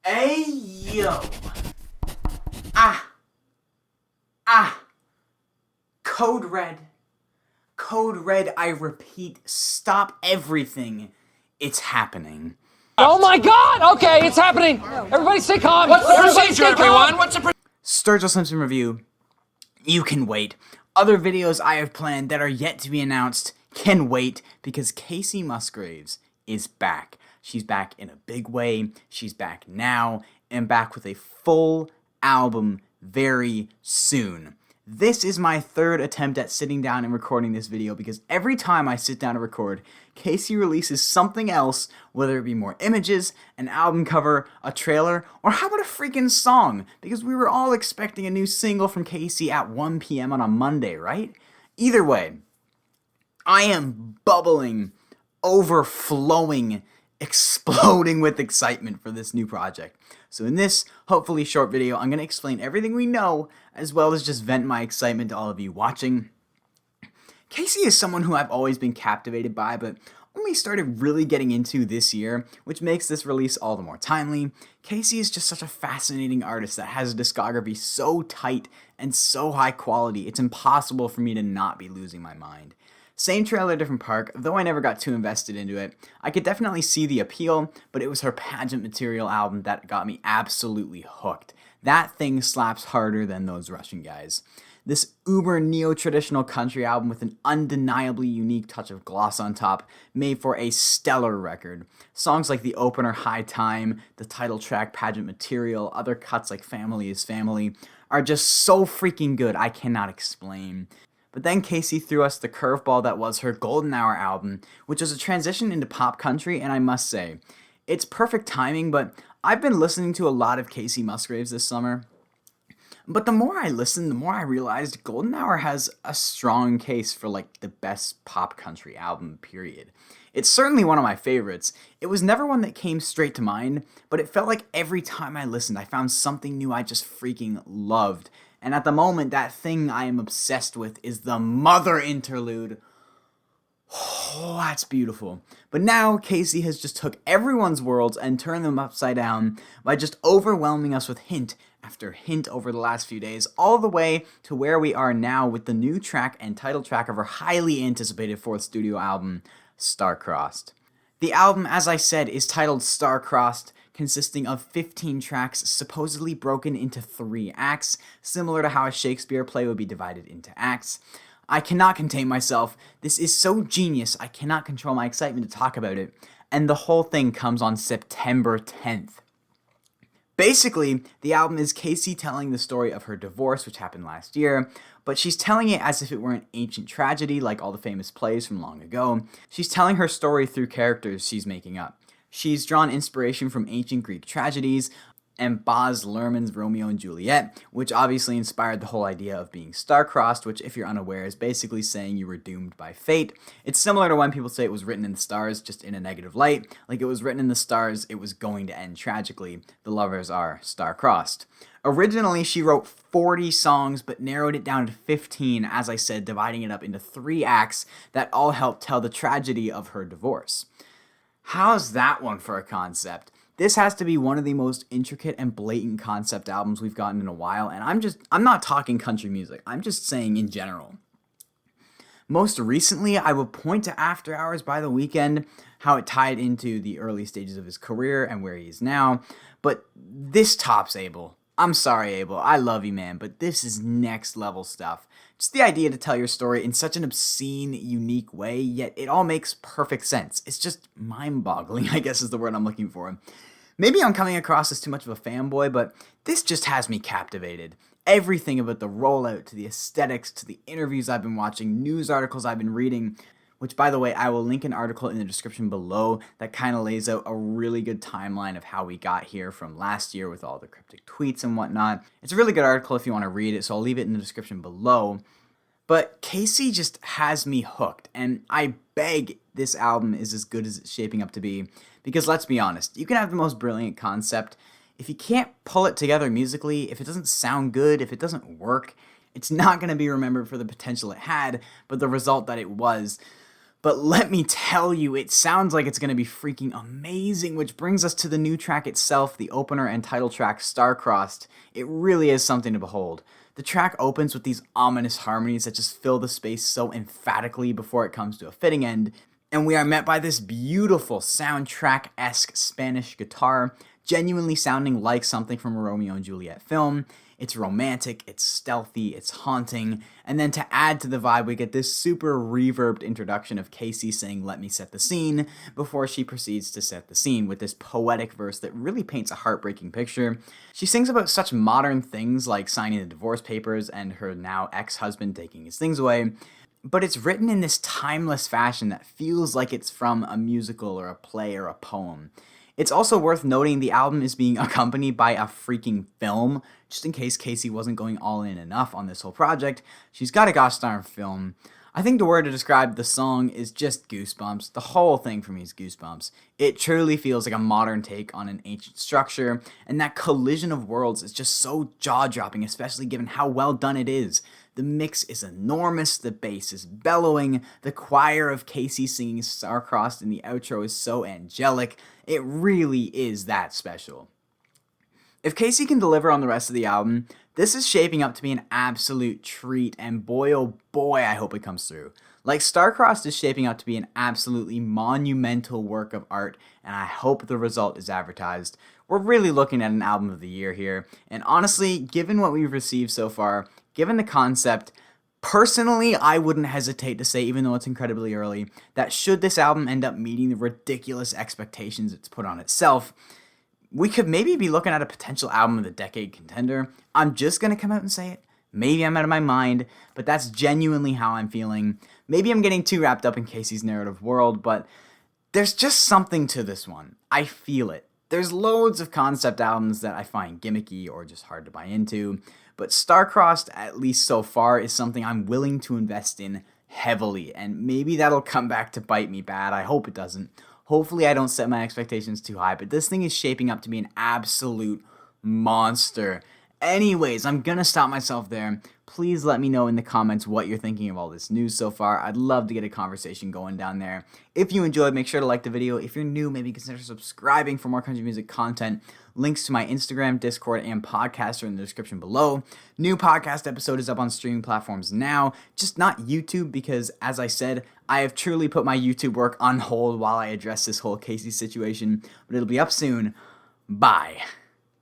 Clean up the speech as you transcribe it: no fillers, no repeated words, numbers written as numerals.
Hey, yo. Ah. Ah. Code Red. Code Red, I repeat, stop everything. It's happening. Oh my God! Okay, it's happening. Everybody stay calm. What's the Everybody procedure, stay calm. everyone? What's the Sturgill Simpson review. You can wait. Other videos I have planned that are yet to be announced can wait because Kacey Musgraves is back. She's back in a big way. She's back now and back with a full album very soon. This is my third attempt at sitting down and recording this video because every time I sit down to record, Kacey releases something else, whether it be more images, an album cover, a trailer, or how about a freaking song? Because we were all expecting a new single from Kacey at 1 p.m. on a Monday, right? Either way, I am bubbling, overflowing, exploding with excitement for this new project. So in this, hopefully short video, I'm going to explain everything we know, as well as just vent my excitement to all of you watching. Kacey is someone who I've always been captivated by, but only started really getting into this year, which makes this release all the more timely. Kacey is just such a fascinating artist that has a discography so tight and so high quality, it's impossible for me to not be losing my mind. Same trailer, different park, though I never got too invested into it. I could definitely see the appeal, but it was her Pageant Material album that got me absolutely hooked. That thing slaps harder than those Russian guys. This uber neo-traditional country album with an undeniably unique touch of gloss on top made for a stellar record. Songs like the opener High Time, the title track Pageant Material, other cuts like Family is Family are just so freaking good I cannot explain. But then Kacey threw us the curveball that was her Golden Hour album, which was a transition into pop country, and I must say, it's perfect timing, but I've been listening to a lot of Kacey Musgraves this summer. But the more I listened, the more I realized Golden Hour has a strong case for like the best pop country album, period. It's certainly one of my favorites. It was never one that came straight to mind, but it felt like every time I listened, I found something new I just freaking loved. And at the moment, that thing I am obsessed with is the Mother interlude. Oh, that's beautiful. But now, Kacey has just took everyone's worlds and turned them upside down by just overwhelming us with hint after hint over the last few days, all the way to where we are now with the new track and title track of her highly anticipated fourth studio album, Star-Crossed. The album, as I said, is titled Star-Crossed, consisting of 15 tracks supposedly broken into 3 acts, similar to how a Shakespeare play would be divided into acts. I cannot contain myself. This is so genius, I cannot control my excitement to talk about it. And the whole thing comes on September 10th. Basically, the album is Kacey telling the story of her divorce, which happened last year, but she's telling it as if it were an ancient tragedy like all the famous plays from long ago. She's telling her story through characters she's making up. She's drawn inspiration from ancient Greek tragedies and Baz Luhrmann's Romeo and Juliet, which obviously inspired the whole idea of being star-crossed, which, if you're unaware, is basically saying you were doomed by fate. It's similar to when people say it was written in the stars, just in a negative light. Like it was written in the stars, it was going to end tragically. The lovers are star-crossed. Originally, she wrote 40 songs, but narrowed it down to 15, as I said, dividing it up into 3 acts that all help tell the tragedy of her divorce. How's that one for a concept? This has to be one of the most intricate and blatant concept albums we've gotten in a while, and I'm not talking country music, I'm just saying in general. Most recently, I would point to After Hours by The Weeknd, how it tied into the early stages of his career and where he is now, but this tops Abel. I'm sorry, Abel, I love you, man, but this is next level stuff. Just the idea to tell your story in such an obscene, unique way, yet it all makes perfect sense. It's just mind-boggling, I guess is the word I'm looking for. Maybe I'm coming across as too much of a fanboy, but this just has me captivated. Everything about the rollout, to the aesthetics, to the interviews I've been watching, news articles I've been reading, which, by the way, I will link an article in the description below that kind of lays out a really good timeline of how we got here from last year with all the cryptic tweets and whatnot. It's a really good article if you want to read it, so I'll leave it in the description below. But Kacey just has me hooked, and I beg this album is as good as it's shaping up to be, because let's be honest, you can have the most brilliant concept. If you can't pull it together musically, if it doesn't sound good, if it doesn't work, it's not going to be remembered for the potential it had, but the result that it was. But let me tell you, it sounds like it's going to be freaking amazing, which brings us to the new track itself, the opener and title track, Star-Crossed. It really is something to behold. The track opens with these ominous harmonies that just fill the space so emphatically before it comes to a fitting end, and we are met by this beautiful soundtrack-esque Spanish guitar, genuinely sounding like something from a Romeo and Juliet film. It's romantic, it's stealthy, it's haunting, and then to add to the vibe, we get this super reverbed introduction of Kacey saying, "Let me set the scene," before she proceeds to set the scene with this poetic verse that really paints a heartbreaking picture. She sings about such modern things like signing the divorce papers and her now ex-husband taking his things away, but it's written in this timeless fashion that feels like it's from a musical or a play or a poem. It's also worth noting the album is being accompanied by a freaking film, just in case Kacey wasn't going all in enough on this whole project. She's got a gosh darn film. I think the word to describe the song is just goosebumps. The whole thing for me is goosebumps. It truly feels like a modern take on an ancient structure, and that collision of worlds is just so jaw-dropping, especially given how well done it is. The mix is enormous, the bass is bellowing, the choir of Kacey singing Star-Crossed in the outro is so angelic. It really is that special. If Kacey can deliver on the rest of the album, this is shaping up to be an absolute treat, and boy oh boy, I hope it comes through. Like, Star-Crossed is shaping up to be an absolutely monumental work of art, and I hope the result is advertised. We're really looking at an album of the year here, and honestly, given what we've received so far, given the concept, personally, I wouldn't hesitate to say, even though it's incredibly early, that should this album end up meeting the ridiculous expectations it's put on itself, we could maybe be looking at a potential album of the decade contender. I'm just going to come out and say it. Maybe I'm out of my mind, but that's genuinely how I'm feeling. Maybe I'm getting too wrapped up in Kacey's narrative world, but there's just something to this one. I feel it. There's loads of concept albums that I find gimmicky or just hard to buy into, but Star-Crossed, at least so far, is something I'm willing to invest in heavily, and maybe that'll come back to bite me bad. I hope it doesn't. Hopefully I don't set my expectations too high, but this thing is shaping up to be an absolute monster. Anyways, I'm gonna stop myself there. Please let me know in the comments what you're thinking of all this news so far. I'd love to get a conversation going down there. If you enjoyed, make sure to like the video. If you're new, maybe consider subscribing for more country music content. Links to my Instagram, Discord, and podcast are in the description below. New podcast episode is up on streaming platforms now, just not YouTube, because as I said, I have truly put my YouTube work on hold while I address this whole Kacey situation, but it'll be up soon. Bye.